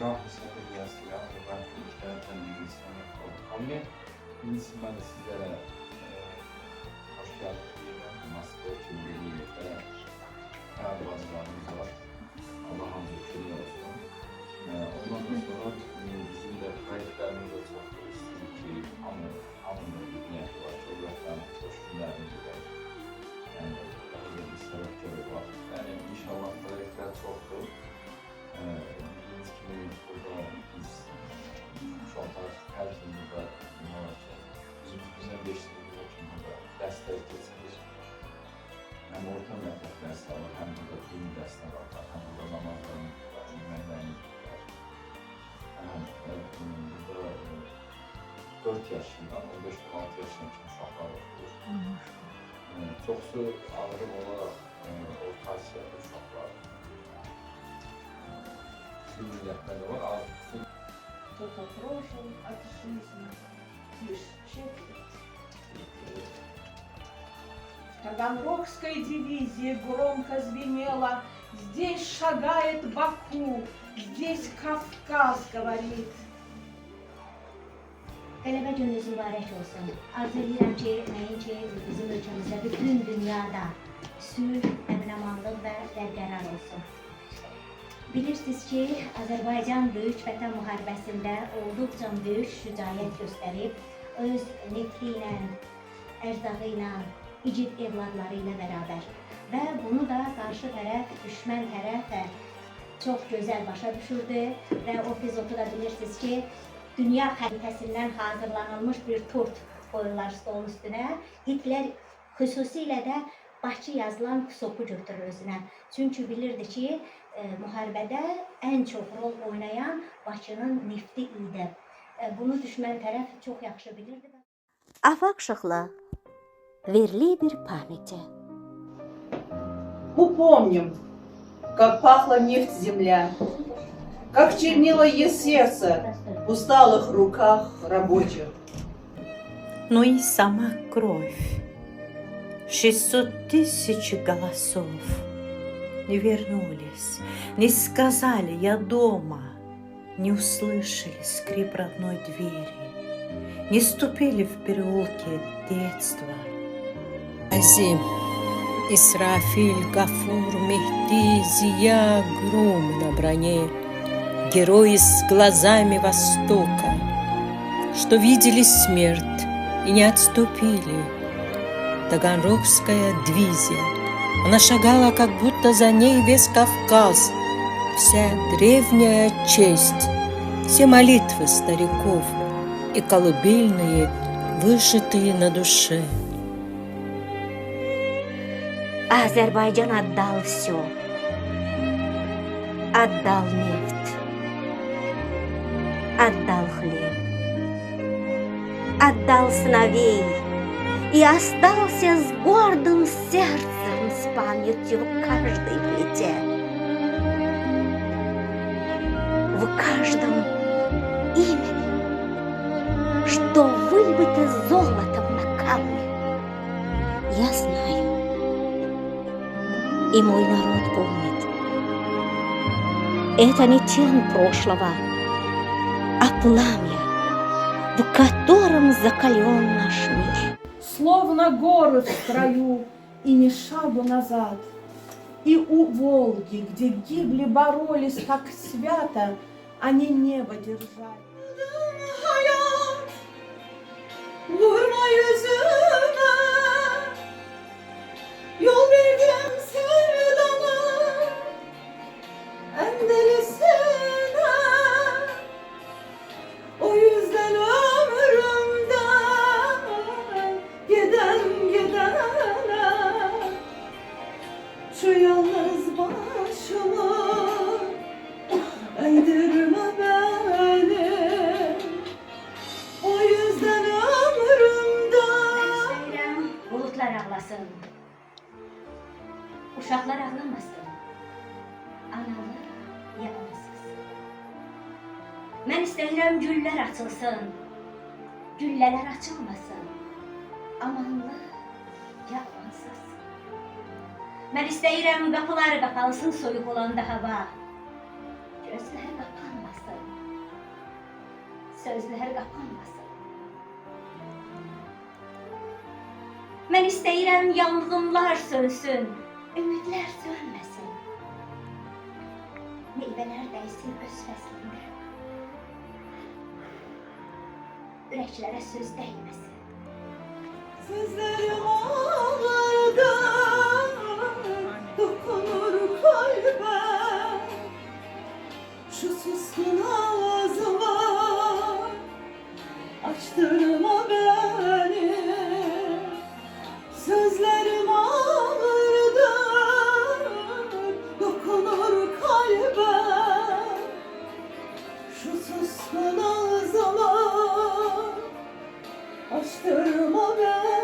графа Сапелья Стоянова, ben internetten bilgisayarına kalmaya. Birincisi ben de sizlere hoş geldiniz diyelim. Moskva TV'de her bazılarımız var. Allah hamd ettiğini olsun. Ondan sonra bizim de kayıtlarımızda çok istedik ki anında bir niyeti var. Çok yakın, hoş günlerimiz var. Yani daha da bir sebepleri var. Yani inşallah kayıtlar çoktur. Bildiğiniz gibi burada biz şu an her şeyimizde bizden 5 yıl için burada dersler geçilir. Hem orta meslek dersler var, hem burada din dersler var, hem burada namazlarımız var, imanlarımız var. Burada 4 yaşından 15-16 yaşından için uşaqlar okulur. Çoxsu ağırlık olarak Orta Asiyada uşaqlar. Millətlər də var, azlıqsı. Кто-то прошел от жизни лишь четверть. В Таганрогской дивизии громко звенело: здесь шагает Баку, здесь Кавказ говорит. Qələbə gününüz mübarək olsun. Arzu edirəm ki, nəinki bizim ölkəmizdə, bütün dünyada sülh, əmin-amanlıq və bərqərar olsun. Bilirsiniz ki, Azərbaycan Böyük Vətən müharibəsində olduqca böyük şücaət göstərib, öz nefti ilə, ərzağı ilə, igid evladları ilə bərabər. Və bunu da qarşı tərəf, düşmən tərəf də çox gözəl başa düşürdü və o epizodu da bilirsiniz ki, dünya xəritəsindən hazırlanılmış bir tort qoyurlar stolun üstünə. Hitler xüsusilə də Bakı yazılan sopu götürür özünə. Çünki bilirdi ki, müharibədə ən çox rol oynayan Bakının nefti idi. Bunu düşmən tərəf çox yaxşı bilirdi. Afaq Şıxlı, verli bir pamяти. Упомним, как пахла нефть земля, как чернило ее сердце в усталых руках рабочих. Но и сама кровь, 600 000 голосов не вернулись, не сказали «я дома», не услышали скрип родной двери, не ступили в переулки детства. Азим, Исрафиль, Гафур, Мехди, Зия, гром на броне, герои с глазами Востока, что видели смерть и не отступили. Таганрогская дивизия, она шагала, как будто за ней весь Кавказ, вся древняя честь, все молитвы стариков и колыбельные, вышитые на душе. Azərbaycan отдал все. Отдал нефть. Отдал хлеб. Отдал сыновей. И остался с гордым сердцем, с памятью в каждой плите. В каждом имени, что выбито золотом на камне. Я знаю. И мой народ помнит. Это не тень прошлого, а пламя, в котором закален наш мир. Словно горы в строю, и ни шагу назад. И у Волги, где гибли, боролись так свято, они небо держали. Vurma yüzüme, yol bildim sevdanın en derisine. O yüzden ömrümden gidene şu yalnız başımı eğdirme beni. O yüzden ömrümden. İstəyirəm bulutlar ağlasın, uşaqlar ağlamasın, analar yalnızsız. Mən istəyirəm güllər açılsın, güllələr açılmasın, amanlı yağmansız. Mən istəyirəm qapılar qapalsın soyuq olanda hava, gözlər qapanmasın, sözler kapanmasın. Ben istəyirəm yanğınlar sönsün, ümidlər sönməsin. Meyvələr dəysin öz fəslində. Ürəklərə söz dəyməsin. Sözlerim ağırdı, dokunur kalbe. Şu suskun ağzıma açtırma beni. Sözlerim ağırdı, dokunur kalbe. Şu suskun ağzıma açtırma beni.